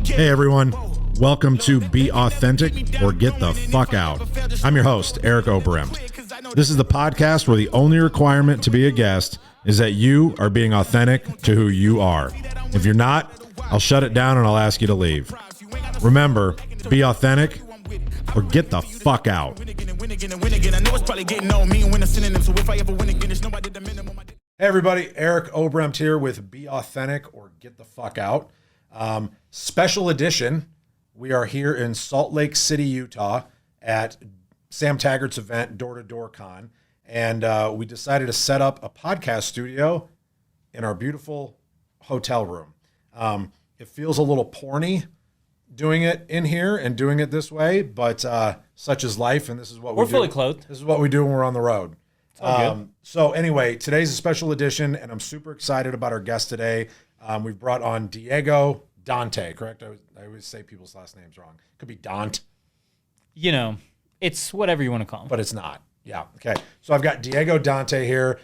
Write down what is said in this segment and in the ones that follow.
Hey everyone, welcome to Be Authentic or Get the Fuck Out. I'm your host, Eric Oberemt. This is the podcast where the only requirement to be a guest is that you are being authentic to who you are. If you're not, I'll shut it down and I'll ask you to leave. Remember, be authentic or get the fuck out. Hey everybody, Eric Oberemt here with Be Authentic or Get the Fuck Out. Special edition. We are here in Salt Lake City, Utah at Sam Taggart's event, Door to Door Con. And we decided to set up a podcast studio in our beautiful hotel room. It feels a little porny doing it in here and doing it this way, but such is life, and this is what we do. We're fully clothed. This is what we do when we're on the road. So anyway, today's a special edition, and I'm super excited about our guest today. We've brought on Diego Dante, correct? I always say people's last names wrong. Could be Dante. You know, it's whatever you want to call him. But it's not. Yeah, okay. So I've got Diego Dante here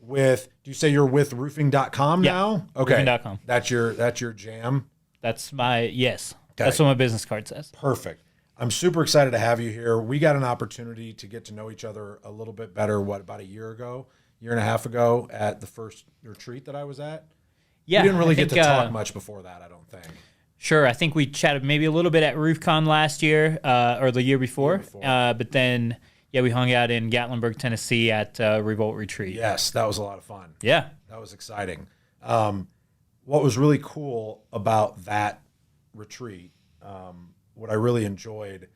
with, do you say you're with roofing.com now? Okay. Roofing.com. That's your jam? That's my, yes. Okay. That's what my business card says. Perfect. I'm super excited to have you here. We got an opportunity to get to know each other a little bit better, about a year and a half ago at the first retreat that I was at? Yeah. We didn't really get to talk much before that, I don't think. Sure. I think we chatted maybe a little bit at RoofCon last year or the year before. But then, yeah, we hung out in Gatlinburg, Tennessee at Revolt Retreat. Yes, that was a lot of fun. Yeah. That was exciting. What was really cool about that retreat, what I really enjoyed,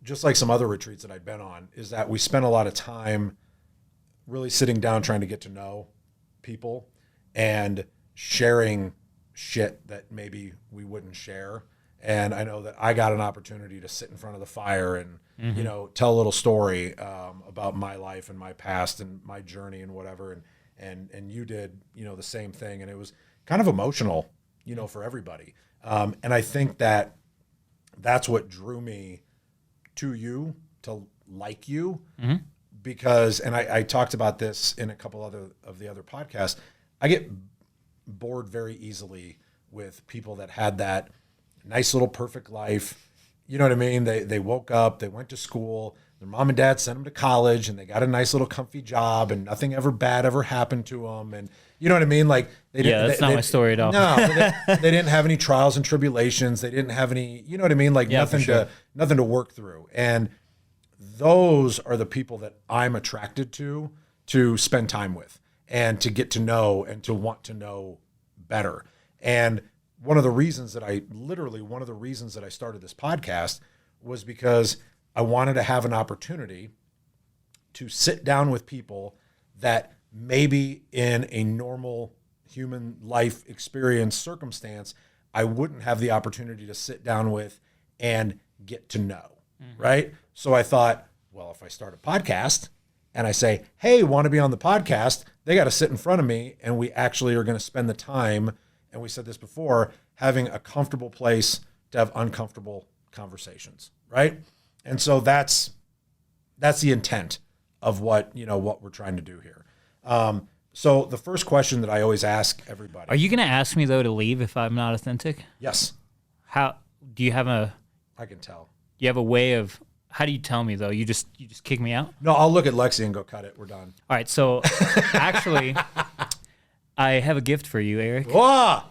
just like some other retreats that I'd been on, is that we spent a lot of time really sitting down trying to get to know people and sharing shit that maybe we wouldn't share. And I know that I got an opportunity to sit in front of the fire and, you know, tell a little story about my life and my past and my journey and whatever. And you did, you know, the same thing. And it was kind of emotional, you know, for everybody. And I think that that's what drew me to you, to like you, because, and I talked about this in a couple of the other podcasts, I get bored very easily with people that had that nice little perfect life. You know what I mean? They woke up, they went to school, their mom and dad sent them to college, and they got a nice little comfy job, and nothing bad ever happened to them. And you know what I mean? Like that's not my story at all. No, they didn't have any trials and tribulations. They didn't have any, you know what I mean? Like nothing to work through. And those are the people that I'm attracted to spend time with and to get to know and to want to know better. And one of the reasons that I started this podcast was because I wanted to have an opportunity to sit down with people that maybe in a normal human life experience circumstance, I wouldn't have the opportunity to sit down with and get to know, right? So I thought, well, if I start a podcast and I say, hey, want to be on the podcast, they got to sit in front of me and we actually are going to spend the time, and we said this before, having a comfortable place to have uncomfortable conversations, right? And so that's the intent of what we're trying to do here. So the first question that I always ask everybody. Are you going to ask me, though, to leave if I'm not authentic? Yes. How do you have I can tell. You have a way of, how do you tell me, though? You just kick me out? No, I'll look at Lexi and go, cut it. We're done. All right. So actually, I have a gift for you, Eric. Whoa!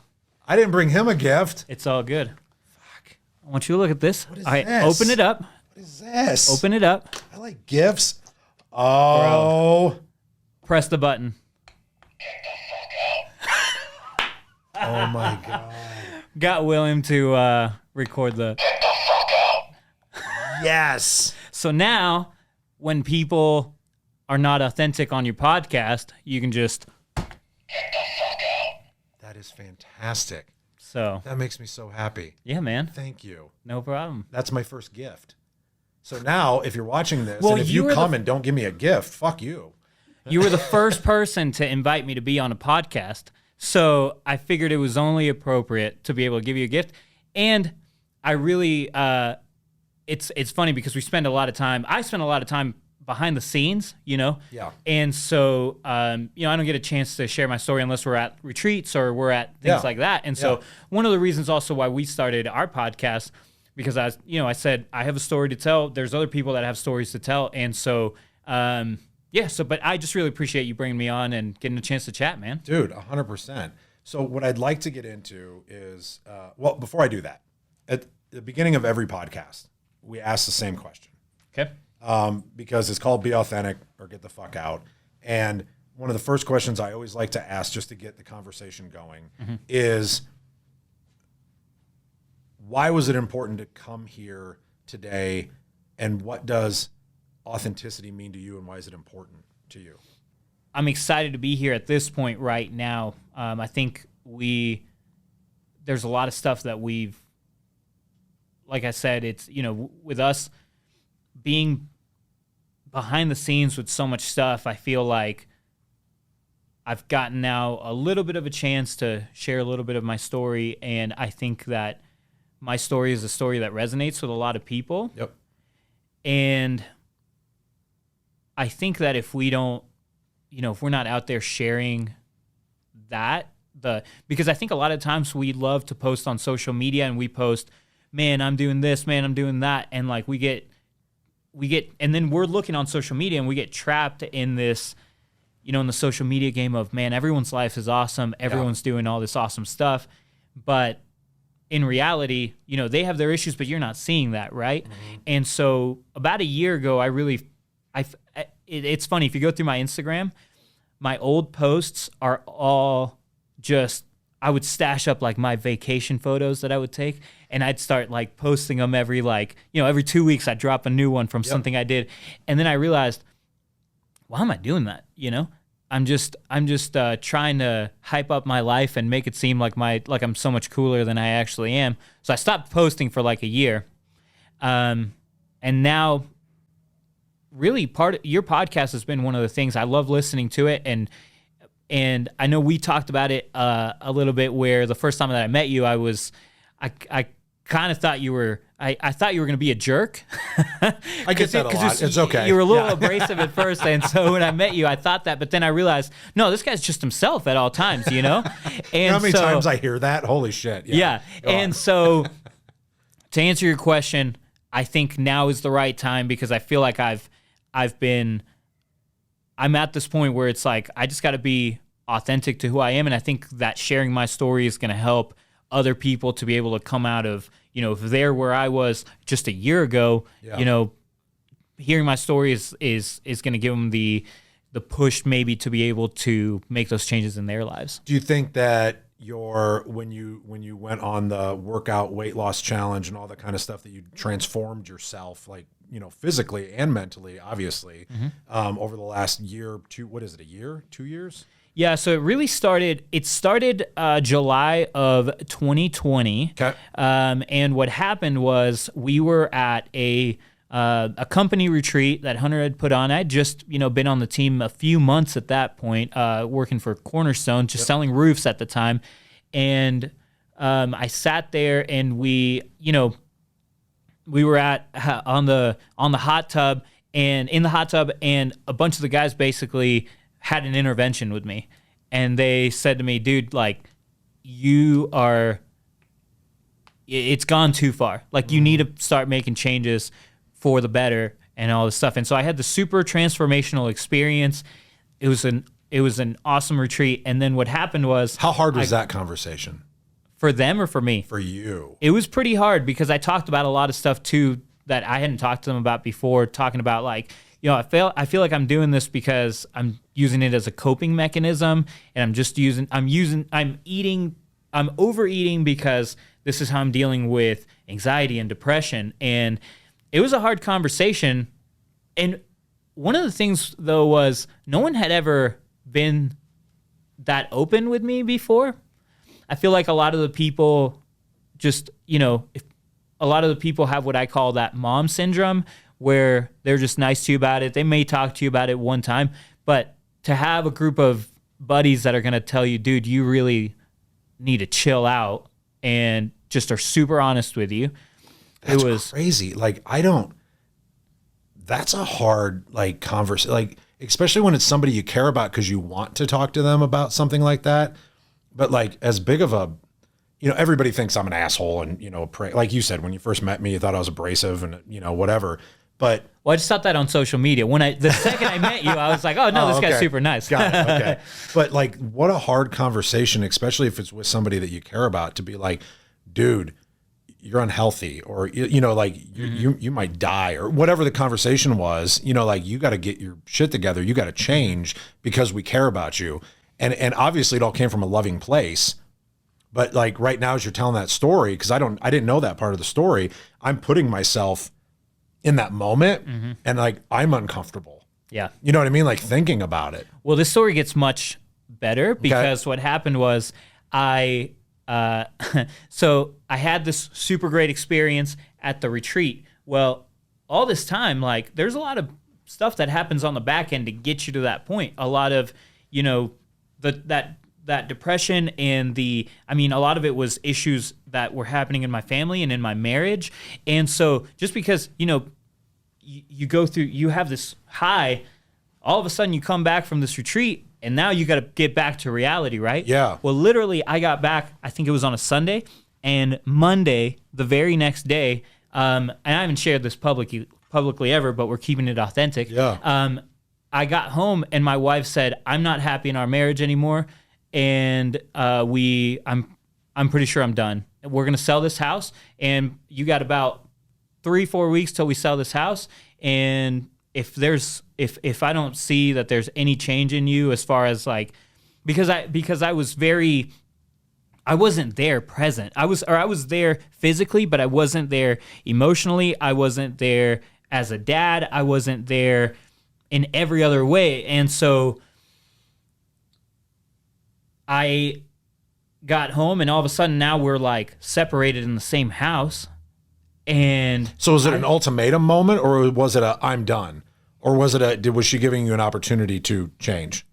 I didn't bring him a gift. It's all good. Fuck. I want you to look at this. What is all right, this? Open it up. What is this? Open it up. I like gifts. Oh. Bro. Press the button. Oh my God. Got William to record the. Yes. So now, when people are not authentic on your podcast, you can just. That is fantastic. So that makes me so happy. Yeah, man. Thank you. No problem. That's my first gift. So now, if you're watching this, well, and if you come and don't give me a gift, fuck you. You were the first person to invite me to be on a podcast. So I figured it was only appropriate to be able to give you a gift. And I really, it's funny because I spend a lot of time behind the scenes, Yeah. And so, I don't get a chance to share my story unless we're at retreats or we're at things like that. And so one of the reasons also why we started our podcast, because I said, I have a story to tell. There's other people that have stories to tell. And so, but I just really appreciate you bringing me on and getting a chance to chat, man. Dude, 100%. So what I'd like to get into is, before I do that, at the beginning of every podcast, we ask the same question. Okay. Because it's called Be Authentic or Get the Fuck Out. And one of the first questions I always like to ask just to get the conversation going is, why was it important to come here today? And what does authenticity mean to you, and why is it important to you? I'm excited to be here at this point right now. I think there's a lot of stuff that like I said, it's, with us being behind the scenes with so much stuff, I feel like I've gotten now a little bit of a chance to share a little bit of my story. And I think that my story is a story that resonates with a lot of people. Yep. And I think that if we don't, if we're not out there sharing that, because I think a lot of times we love to post on social media and we post, man, I'm doing this, man, I'm doing that. And like we get, and then we're looking on social media and we get trapped in this, in the social media game of, man, everyone's life is awesome. Everyone's doing all this awesome stuff. But in reality, they have their issues, but you're not seeing that, right? Mm-hmm. And so about a year ago, it's funny, if you go through my Instagram, my old posts are all just, I would stash up like my vacation photos that I would take, and I'd start like posting them every 2 weeks I'd drop a new one from something I did. And then I realized, why am I doing that? I'm just trying to hype up my life and make it seem like I'm so much cooler than I actually am. So I stopped posting for like a year. And now really your podcast has been one of the things I love listening to it. And I know we talked about it a little bit, where the first time that I met you, I kind of thought you were, I thought you were going to be a jerk. I get that a lot. It's okay. You were a little abrasive at first. And so when I met you, I thought that, but then I realized, no, this guy's just himself at all times, And you know how many times I hear that? Holy shit. Yeah. And so to answer your question, I think now is the right time, because I feel like I'm at this point where it's like, I just got to be authentic to who I am. And I think that sharing my story is going to help other people to be able to come out of, if they're where I was just a year ago, hearing my story is going to give them the push maybe to be able to make those changes in their lives. Do you think that when you went on the workout weight loss challenge and all that kind of stuff, that you transformed yourself, like, physically and mentally, obviously, over the last year, 2 years? Yeah, so it really started July of 2020. Okay. And what happened was we were at a company retreat that Hunter had put on. I'd just, been on the team a few months at that point, working for Cornerstone, just selling roofs at the time. And I sat there and we were on the hot tub, and in the hot tub, and a bunch of the guys basically had an intervention with me, and they said to me, dude, like, it's gone too far. Like, you need to start making changes for the better and all this stuff. And so I had the super transformational experience. It was an awesome retreat. And then what happened was, how hard was that conversation? For them or for me? For you. It was pretty hard, because I talked about a lot of stuff too that I hadn't talked to them about before, talking about like, I feel like I'm doing this because I'm using it as a coping mechanism, and I'm overeating because this is how I'm dealing with anxiety and depression. And it was a hard conversation. And one of the things though was, no one had ever been that open with me before. I feel like a lot of the people just, a lot of the people have what I call that mom syndrome, where they're just nice to you about it. They may talk to you about it one time, but to have a group of buddies that are going to tell you, dude, you really need to chill out, and just are super honest with you. That's crazy. Like, that's a hard like conversation, like especially when it's somebody you care about because you want to talk to them about something like that. But like as big of a, everybody thinks I'm an asshole and, like you said, when you first met me, you thought I was abrasive and, whatever. But well, I just thought that on social media. The second I met you, I was like, oh no, this guy's super nice. Got it. Okay. But like, what a hard conversation, especially if it's with somebody that you care about, to be like, dude, you're unhealthy, or like you might die, or whatever the conversation was. Like, you got to get your shit together. You got to change because we care about you. And obviously it all came from a loving place. But like right now, as you're telling that story, because I didn't know that part of the story, I'm putting myself in that moment, and like I'm uncomfortable. Yeah. You know what I mean? Like thinking about it. Well, this story gets much better because what happened was so I had this super great experience at the retreat. Well, all this time, like there's a lot of stuff that happens on the back end to get you to that point. A lot of, that depression and a lot of it was issues that were happening in my family and in my marriage. And so just because, you go through, you have this high, all of a sudden you come back from this retreat and now you got to get back to reality, right? Yeah. Well, literally I got back, I think it was on a Sunday, and Monday, the very next day, and I haven't shared this publicly ever, but we're keeping it authentic. Yeah. I got home and my wife said, I'm not happy in our marriage anymore. And I'm pretty sure I'm done. We're going to sell this house, and you got about 3-4 weeks till we sell this house. And if I don't see that there's any change in you, as far as like, because I wasn't there present. I was there physically, but I wasn't there emotionally. I wasn't there as a dad. I wasn't there in every other way. And so I got home, and all of a sudden now we're like separated in the same house. And so was it an ultimatum moment, or was it I'm done? Or was she giving you an opportunity to change?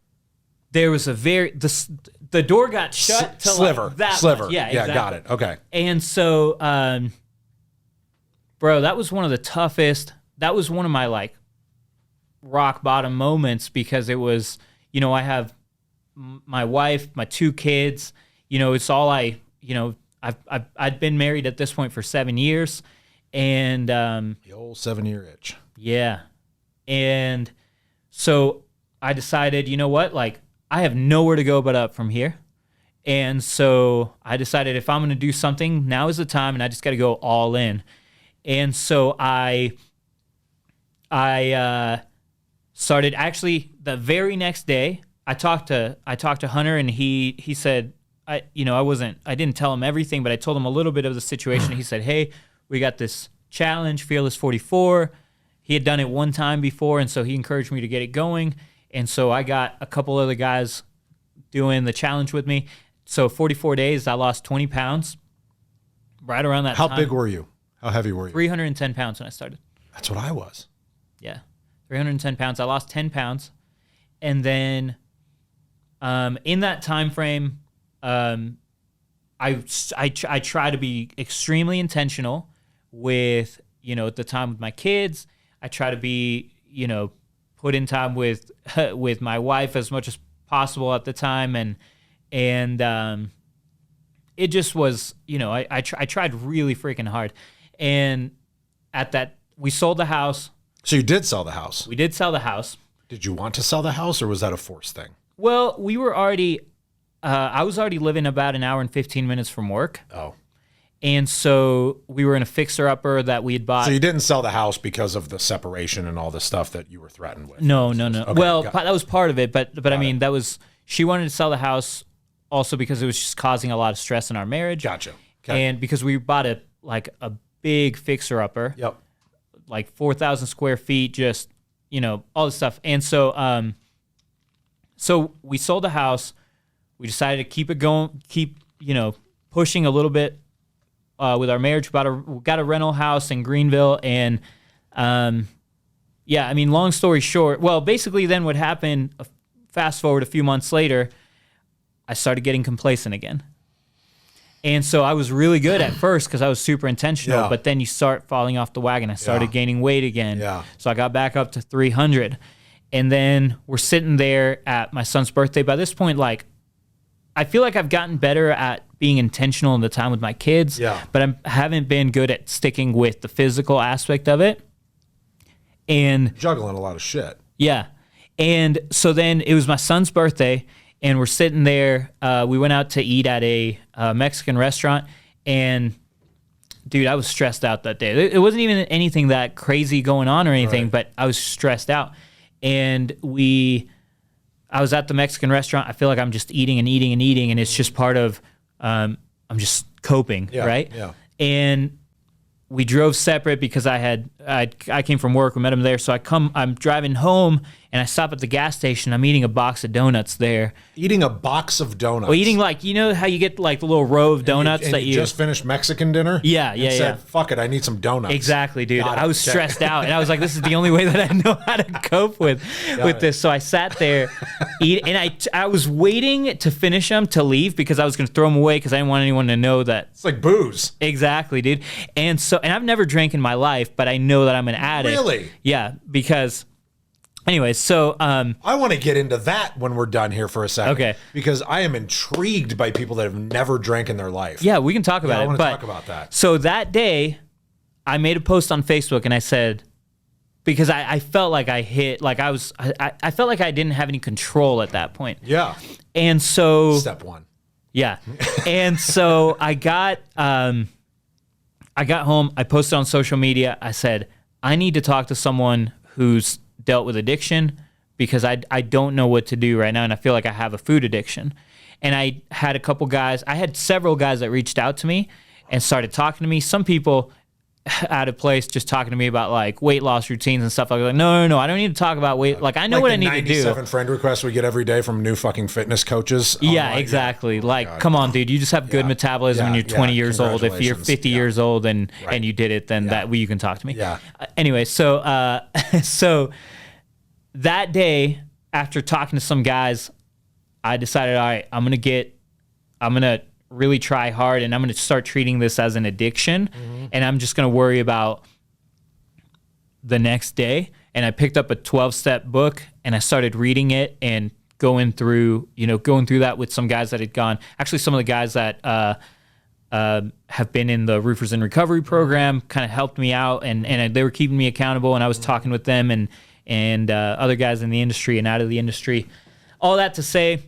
There was the door got shut to sliver. Like that Sliver. much. Yeah, exactly. Got it. Okay. And so, bro, that was one of the toughest, that was one of my like rock bottom moments, because it was, I have my wife, my 2 kids, it's all I'd been married at this point for 7 years, and the old 7-year itch. Yeah. And so I decided, you know what, like I have nowhere to go but up from here. And so I decided if I'm going to do something, now is the time, and I just got to go all in. And so I started, actually the very next day, I talked to Hunter, and he said, I didn't tell him everything, but I told him a little bit of the situation. He said, hey, we got this challenge, Fearless 44. He had done it one time before, and so he encouraged me to get it going. And so I got a couple other guys doing the challenge with me. So 44 days, I lost 20 pounds right around that time. How big were you? How heavy were you? 310 pounds when I started. That's what I was. Yeah, 310 pounds. I lost 10 pounds. And then in that time frame, I try to be extremely intentional with, at the time with my kids. I try to be, put in time with my wife as much as possible at the time, and it just was, I tried really freaking hard, and at that we sold the house. So you did sell the house. We did sell the house. Did you want to sell the house, or was that a forced thing? Well, we were already. I was already living about an hour and 15 minutes from work. Oh. And so we were in a fixer-upper that we had bought. So you didn't sell the house because of the separation and all the stuff that you were threatened with? No. Okay, well, that was part of it, but I mean, it. She wanted to sell the house also because it was just causing a lot of stress in our marriage. Gotcha. Okay. And because we bought a big fixer-upper. Yep. Like 4,000 square feet, just, all this stuff. And so so we sold the house. We decided to keep it going, pushing a little bit with our marriage. We got a rental house in Greenville, and long story short, well, basically then what happened, fast forward a few months later, I started getting complacent again. And so I was really good at first because I was super intentional, Yeah. but then you start falling off the wagon. I started gaining weight again. Yeah. So I got back up to 300. And then we're sitting there at my son's birthday. By this point, like, I feel like I've gotten better at being intentional in the time with my kids, but I haven't been good at sticking with the physical aspect of it. And juggling a lot of shit. yeah. And so then it was my son's birthday, and we're sitting there. We went out to eat at a Mexican restaurant, and dude, I was stressed out that day. It wasn't even anything that crazy going on or anything, but I was stressed out. And I was at the Mexican restaurant. I feel like I'm just eating and eating and eating, and it's just part of, I'm just coping, right? Yeah. And we drove separate because I came from work. We met him there. So I'm driving home, and I stop at the gas station. I'm eating a box of donuts there. Eating a box of donuts. Well, eating, like, you know how you get like the little row of donuts and that you just finished Mexican dinner? Yeah, and yeah, said, yeah. fuck it, I need some donuts. Exactly, dude. Got it. I was stressed out, and I was like, this is the only way that I know how to cope with this. So I sat there, and I was waiting to finish them to leave because I was going to throw them away because I didn't want anyone to know that. It's like booze. Exactly, dude. And I've never drank in my life, but I know that I'm an addict. Really? Yeah, because anyway, so I want to get into that when we're done here for a second. Okay. Because I am intrigued by people that have never drank in their life. yeah, we can talk about I it. want to But talk about that. so that day, I made a post on Facebook, and I said, because I felt like I hit, like I felt like I didn't have any control at that point. Yeah. And so Step one. yeah. And so I got home, I posted on social media, I said, I need to talk to someone who's dealt with addiction because I don't know what to do right now, and I feel like I have a food addiction. And I had several guys that reached out to me and started talking to me. Some people out of place just talking to me about like weight loss routines and stuff. I was like, no, I don't need to talk about weight. Like, I know what I need to do. 97 friend requests we get every day from new fucking fitness coaches. Yeah, online. exactly. Yeah. Oh, like, God. come on, dude. You just have good metabolism when you're 20 years old. If you're 50 years old and you did it, then you can talk to me. Yeah. Anyway, so so that day, after talking to some guys, I decided, all right, I'm gonna really try hard, and I'm gonna start treating this as an addiction, and I'm just gonna worry about the next day. And I picked up a 12-step book, and I started reading it and going through that with some guys that had gone. Actually, some of the guys that have been in the Roofers in Recovery program kind of helped me out, and they were keeping me accountable, and I was talking with them and other guys in the industry and out of the industry. All that to say,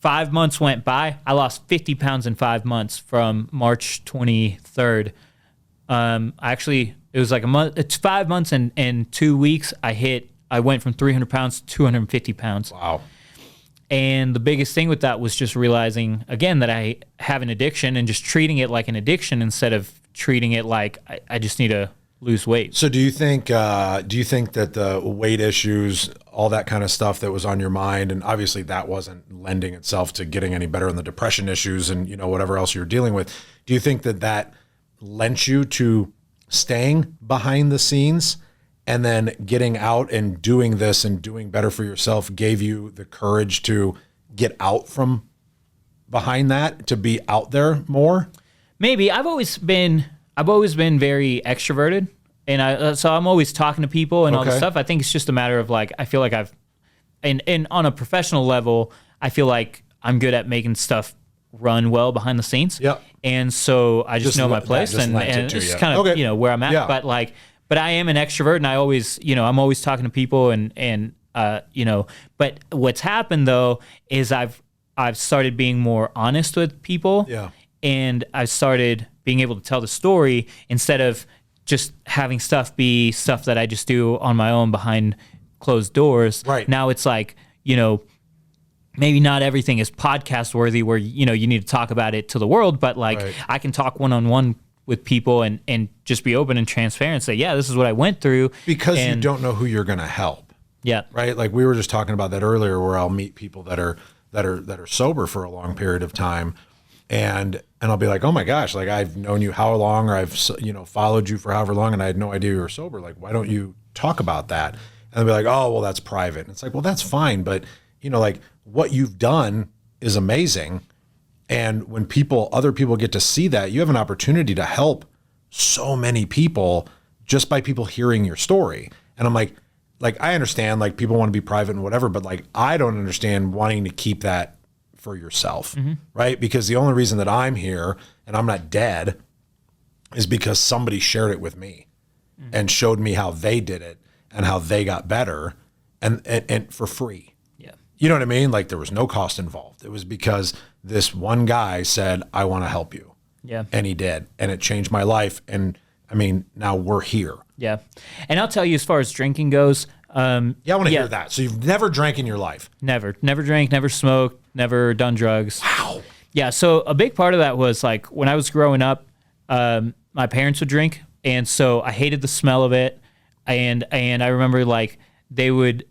5 months went by. I lost 50 pounds in 5 months from March 23rd. It was like a month. It's 5 months and 2 weeks. I went from 300 pounds to 250 pounds. Wow. And the biggest thing with that was just realizing, again, that I have an addiction and just treating it like an addiction instead of treating it like I just need to lose weight. So do you think that the weight issues, all that kind of stuff that was on your mind, and obviously that wasn't lending itself to getting any better in the depression issues and, whatever else you're dealing with, do you think that lent you to staying behind the scenes and then getting out and doing this and doing better for yourself gave you the courage to get out from behind that, to be out there more? Maybe. I've always been very extroverted, and so I'm always talking to people and all this stuff. I think it's just a matter of like, I feel like and on a professional level, I feel like I'm good at making stuff run well behind the scenes. Yep. And so I just know my place, and it's kind of where I'm at. Yeah. But I am an extrovert, and I always I'm always talking to people, and But what's happened though is I've started being more honest with people. Yeah. And I've started being able to tell the story instead of just having stuff be stuff that I just do on my own behind closed doors. Right. Now it's like, maybe not everything is podcast worthy where, you need to talk about it to the world, but like I can talk one-on-one with people and just be open and transparent and say, yeah, this is what I went through. Because you don't know who you're going to help. Yeah. Right. Like we were just talking about that earlier, where I'll meet people that are sober for a long period of time. And I'll be like, oh my gosh, like I've known you how long, or I've, followed you for however long, and I had no idea you were sober. Like, why don't you talk about that? And they'll be like, oh, well, that's private. And it's like, well, that's fine. But, like what you've done is amazing. And when other people get to see that, you have an opportunity to help so many people just by people hearing your story. And I'm like, I understand, like, people want to be private and whatever, but like, I don't understand wanting to keep that for yourself, right? Because the only reason that I'm here and I'm not dead is because somebody shared it with me and showed me how they did it and how they got better and for free. Yeah. You know what I mean? Like, there was no cost involved. It was because this one guy said, I want to help you. Yeah. And he did. And it changed my life. And I mean, now we're here. Yeah. And I'll tell you, as far as drinking goes, I want to hear that. So you've never drank in your life? Never drank, never smoked, never done drugs. Wow. Yeah. So a big part of that was, like, when I was growing up, my parents would drink. And so I hated the smell of it. And I remember, like, they would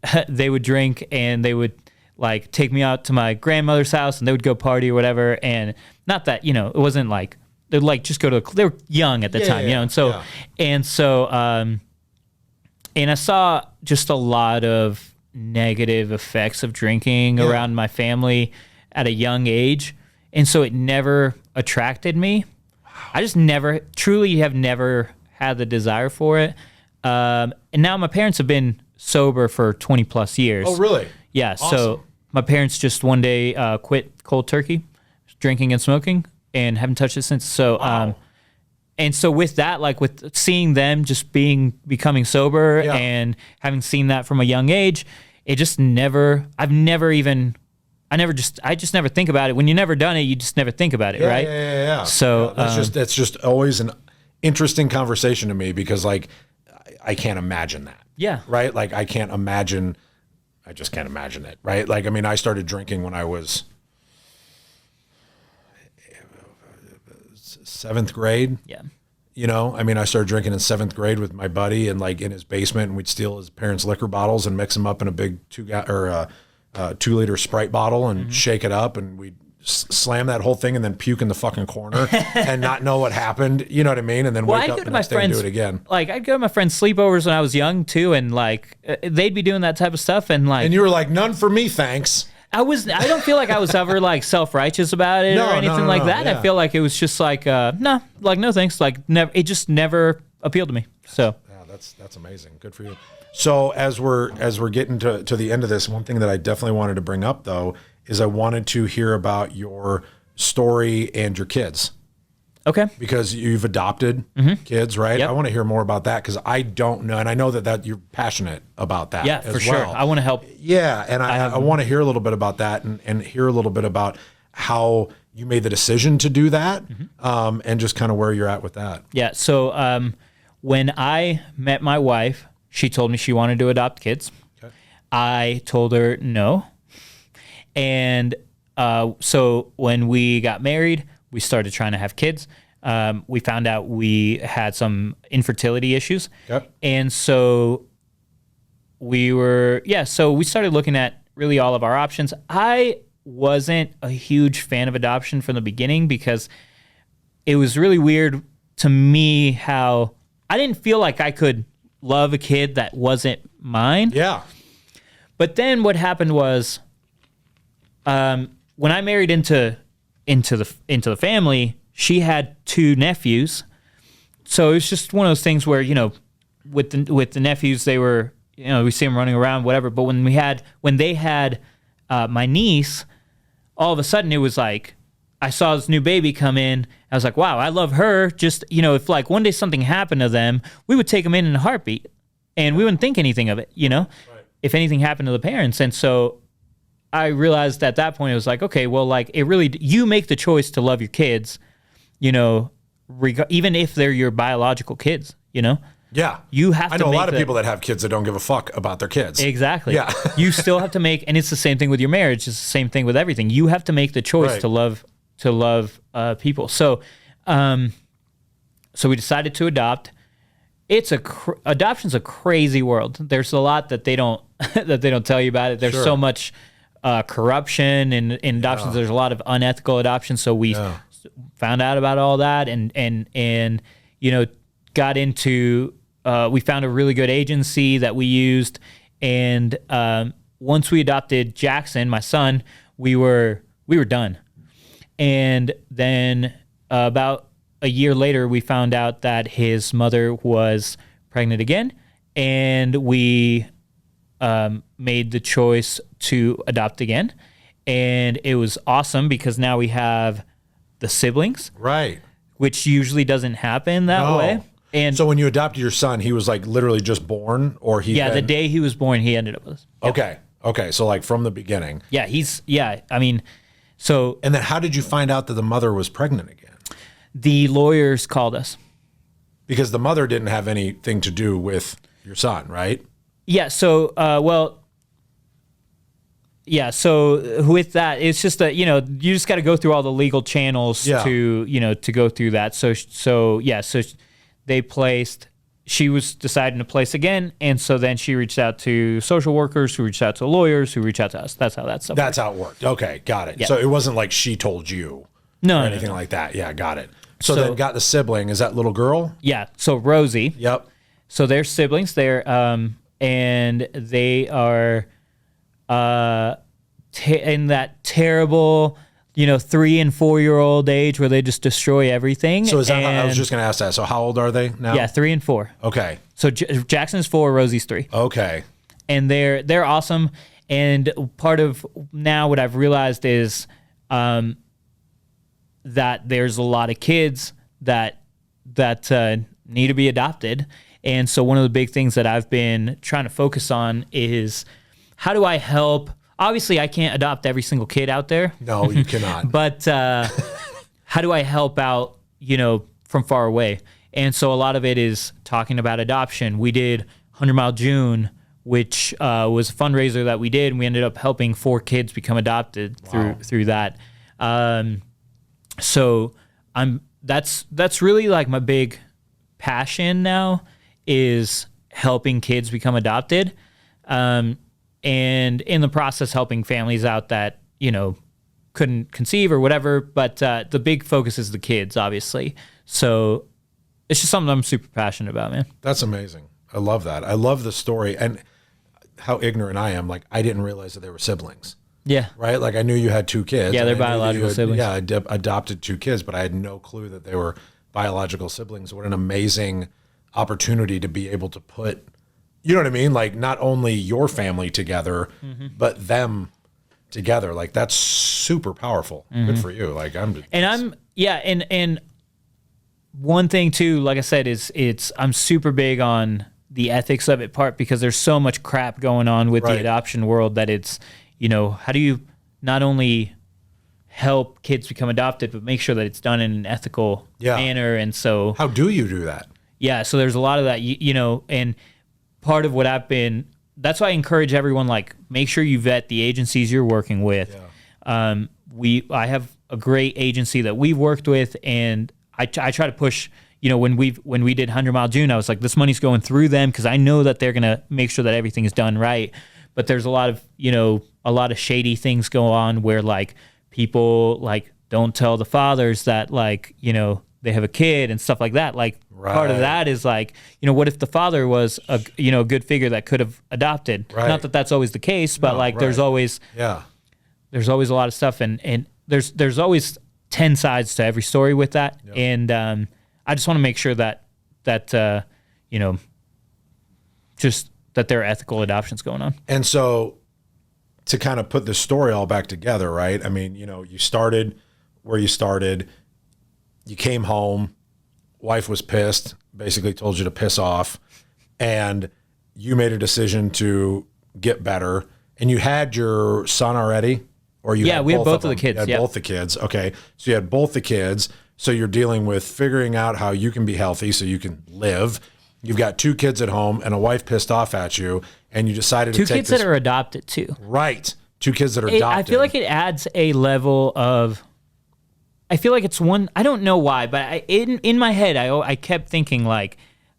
drink and they would, like, take me out to my grandmother's house and they would go party or whatever. And not that, it wasn't like, they'd, like, just go to, they were young at the time, and so, and I saw just a lot of negative effects of drinking around my family at a young age. And so it never attracted me. Wow. I just truly have never had the desire for it. And now my parents have been sober for 20 plus years. Oh, really? Yeah. Awesome. So my parents just one day quit cold turkey, drinking and smoking, and haven't touched it since. So, wow. And so with that, like, with seeing them just becoming sober and having seen that from a young age, it just I just never think about it. When you've never done it, you just never think about it, right? Yeah. So that's just always an interesting conversation to me, because, like, I can't imagine that. Yeah. Right? Like, I just can't imagine it, right? Like, I mean, I started drinking when I was 7th grade. Yeah. I mean, I started drinking in 7th grade with my buddy, and, like, in his basement, and we'd steal his parents' liquor bottles and mix them up in a big 2-liter Sprite bottle and shake it up, and we'd slam that whole thing and then puke in the fucking corner and not know what happened. You know what I mean? And then wake up the next day and do it again. Like, I'd go to my friends' sleepovers when I was young too, and, like, they'd be doing that type of stuff, and, like, and you were like, none for me, thanks. I don't feel like I was ever, like, self-righteous about it or anything like that. Yeah. I feel like it was just like, no thanks. Like, never, it just never appealed to me. So yeah, that's amazing. Good for you. So as we're getting to the end of this, one thing that I definitely wanted to bring up, though, is I wanted to hear about your story and your kids. Okay. Because you've adopted kids, right? Yep. I want to hear more about that, because I don't know, and I know that you're passionate about that. Yeah, as for sure. well. I want to help. Yeah, and I want to hear a little bit about that, and hear a little bit about how you made the decision to do that, and just kind of where you're at with that. Yeah. So when I met my wife, she told me she wanted to adopt kids. Okay. I told her no. And so when we got married, we started trying to have kids. We found out we had some infertility issues. Yep. And so we started looking at really all of our options. I wasn't a huge fan of adoption from the beginning, because it was really weird to me how I didn't feel like I could love a kid that wasn't mine. Yeah. But then what happened was, when I married into the family, she had 2 nephews. So it was just one of those things where, with the nephews, they were, we see them running around, whatever. But when they had my niece, all of a sudden it was like, I saw this new baby come in. I was like, wow, I love her. Just, if, like, one day something happened to them, we would take them in a heartbeat, and we wouldn't think anything of it, Right. If anything happened to the parents. And so I realized at that point, it was like, okay, well, like, you make the choice to love your kids, even if they're your biological kids, Yeah. You have to I know a lot of people that have kids that don't give a fuck about their kids. Exactly. Yeah. You still have to make, and it's the same thing with your marriage. It's the same thing with everything. You have to make the choice Right. to love people. So, so we decided to adopt. Adoption's a crazy world. There's a lot that they don't tell you about it. There's so much corruption in adoptions. There's a lot of unethical adoptions. So we found out about all that, and got into. We found a really good agency that we used, and once we adopted Jackson, my son, we were done. And then about a year later, we found out that his mother was pregnant again, and we made the choice to adopt again. And it was awesome because now we have the siblings, Right. which usually doesn't happen that way. And so when you adopted your son, he was like literally just born, or he? the day he was born, he ended up with us. Okay. So like from the beginning. Yeah. I mean, so And then how did you find out that the mother was pregnant again? the lawyers called us. Because the mother didn't have anything to do with your son, right? Yeah. So, so with that, it's just that, you just got to go through all the legal channels to go through that. So they placed, she was deciding to place again. And so then she reached out to social workers who reached out to lawyers who reached out to us. That's how that stuff That's how it worked. Okay. Got it. Yeah. So it wasn't like she told you or anything like that. Yeah. Got it. So then got the sibling. Is that little girl? Yeah. So Rosie. Yep. So they're siblings there. And they are, in that terrible, 3 and 4 year old age where they just destroy everything. So is that I was just going to ask that. So how old are they now? Yeah, 3 and 4. Okay. So Jackson's 4, Rosie's 3. Okay. And they're awesome. And part of now what I've realized is that there's a lot of kids that need to be adopted. And so one of the big things that I've been trying to focus on is how do I help? Obviously, I can't adopt every single kid out there. No, you cannot. But how do I help out, from far away? And so a lot of it is talking about adoption. We did 100 Mile June, which was a fundraiser that we did, and we ended up helping 4 kids become adopted through that. So that's really like my big passion now is helping kids become adopted. And in the process, helping families out that, couldn't conceive or whatever. But the big focus is the kids, obviously. So it's just something I'm super passionate about, man. That's amazing. I love that. I love the story and how ignorant I am. Like, I didn't realize that they were siblings. Yeah. Right? Like, I knew you had 2 kids. Yeah, they're biological siblings. Yeah, I adopted 2 kids, but I had no clue that they were biological siblings. What an amazing opportunity to be able to put, you know what I mean? Like, not only your family together, but them together. Like, that's super powerful. Good for you. Like, and one thing too, like I said, is I'm super big on the ethics of it part because there's so much crap going on with the adoption world that it's, how do you not only help kids become adopted, but make sure that it's done in an ethical manner. And so how do you do that? Yeah. So there's a lot of that, and part of what that's why I encourage everyone, like, make sure you vet the agencies you're working with. Yeah. I have a great agency that we've worked with, and I try to push, when we did 100 Mile June, I was like, this money's going through them because I know that they're going to make sure that everything is done right. But there's a lot of shady things go on where, like, people, like, don't tell the fathers that, like, they have a kid and stuff like that. Like, part of that is like, what if the father was a good figure that could have adopted? Right. Not that that's always the case, but there's always a lot of stuff, and there's always 10 sides to every story with that. Yep. And I just want to make sure that just that there are ethical adoptions going on. And so to kind of put the story all back together, right? I mean, you started where you started. You came home, wife was pissed, basically told you to piss off, and you made a decision to get better. And you had your son already? Or you had we had both of them? the kids. You had both the kids. Okay. So you had both the kids. So you're dealing with figuring out how you can be healthy so you can live. You've got 2 kids at home and a wife pissed off at you, and you decided to take 2 kids that are adopted too. Right. 2 kids that are adopted. I feel like it adds a level of, I feel like it's one, I don't know why, but in my head, I kept thinking, like,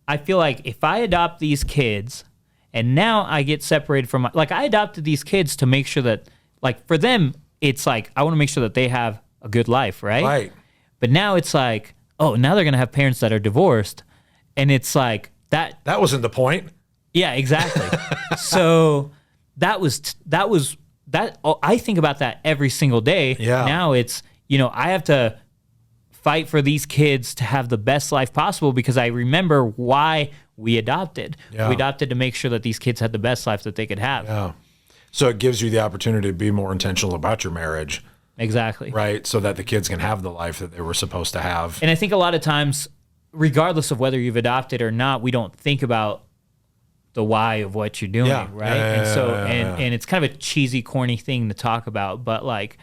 I feel like if I adopt these kids and now I get separated from, I adopted these kids to make sure that, like, for them, it's like, I want to make sure that they have a good life, right? Right. But now it's like, oh, now they're going to have parents that are divorced. And it's like, that wasn't the point. Yeah, exactly. So that was I think about that every single day. Yeah. Now it's, I have to fight for these kids to have the best life possible because I remember why we adopted. Yeah. We adopted to make sure that these kids had the best life that they could have. Yeah. So it gives you the opportunity to be more intentional about your marriage. Exactly. Right. So that the kids can have the life that they were supposed to have. And I think a lot of times, regardless of whether you've adopted or not, we don't think about the why of what you're doing, Yeah. right? And it's kind of a cheesy, corny thing to talk about, but like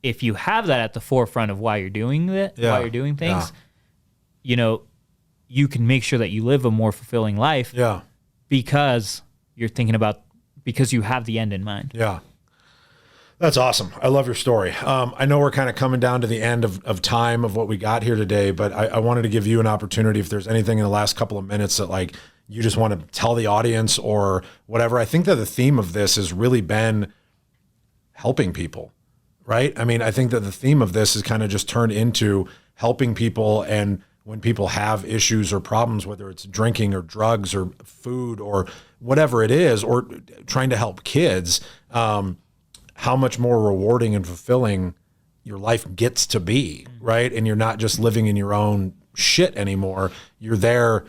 if you have that at the forefront of why you're doing it, why you're doing things, you can make sure that you live a more fulfilling life. Yeah. Because you're thinking about because you have the end in mind. Yeah. That's awesome. I love your story. I know we're kind of coming down to the end of time of what we got here today, but I wanted to give you an opportunity if there's anything in the last couple of minutes that like you just want to tell the audience or whatever. I think that the theme of this has really been helping people, right? I mean, I think that the theme of this has kind of just turned into helping people. And when people have issues or problems, whether it's drinking or drugs or food or whatever it is, or trying to help kids, how much more rewarding and fulfilling your life gets to be, right? And you're not just living in your own shit anymore. You're there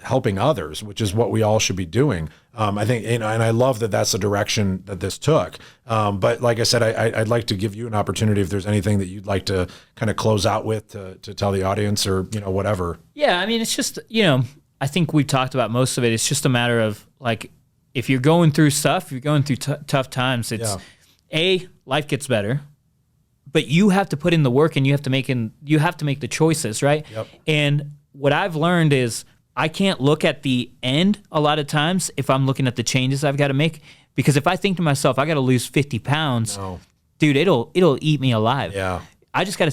helping others, which is what we all should be doing. I think, and I love that that's the direction that this took. But like I said, I'd like to give you an opportunity if there's anything that you'd like to kind of close out with to tell the audience or, whatever. Yeah. I mean, it's just, I think we've talked about most of it. It's just a matter of like, if you're going through stuff, you're going through tough times, it's life gets better, but you have to put in the work and you have to make the choices, right? Yep. And what I've learned is I can't look at the end a lot of times if I'm looking at the changes I've got to make, because if I think to myself, I got to lose 50 pounds, dude, it'll eat me alive. Yeah. I just got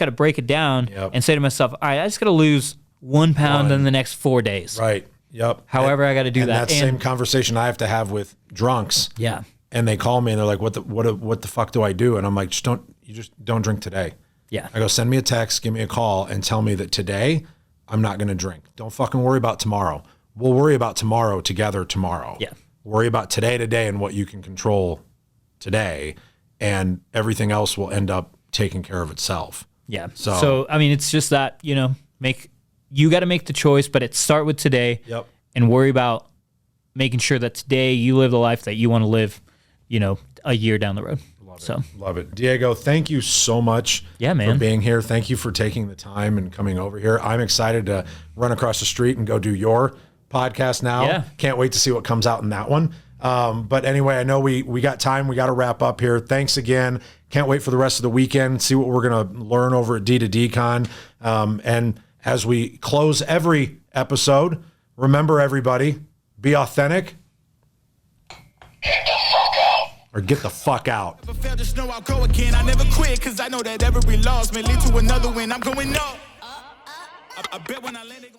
to break it down Yep. and say to myself, all right, I just got to lose 1 pound in the next 4 days. Right. Yep. However, I got to do and that. That's the same conversation I have to have with drunks. Yeah. And they call me and they're like, what the fuck do I do? And I'm like, just don't drink today. Yeah. I go, send me a text, give me a call and tell me that today I'm not going to drink. Don't fucking worry about tomorrow. We'll worry about tomorrow together tomorrow. Yeah. Worry about today and what you can control today, and everything else will end up taking care of itself. Yeah. So So I mean, it's just that, you got to make the choice, but start with today. Yep. And worry about making sure that today you live the life that you want to live, a year down the road. Love it. Diego, thank you so much for being here. Thank you for taking the time and coming over here. I'm excited to run across the street and go do your podcast now. Yeah. Can't wait to see what comes out in that one. But anyway, I know we got time. We got to wrap up here. Thanks again. Can't wait for the rest of the weekend, see what we're going to learn over at D2D-Con. And as we close every episode, remember everybody, be authentic. Or get the fuck out. Never fail, just know I'll go again. I never quit, cause I know that every loss may lead to another win. I'm going up. I bet when I land it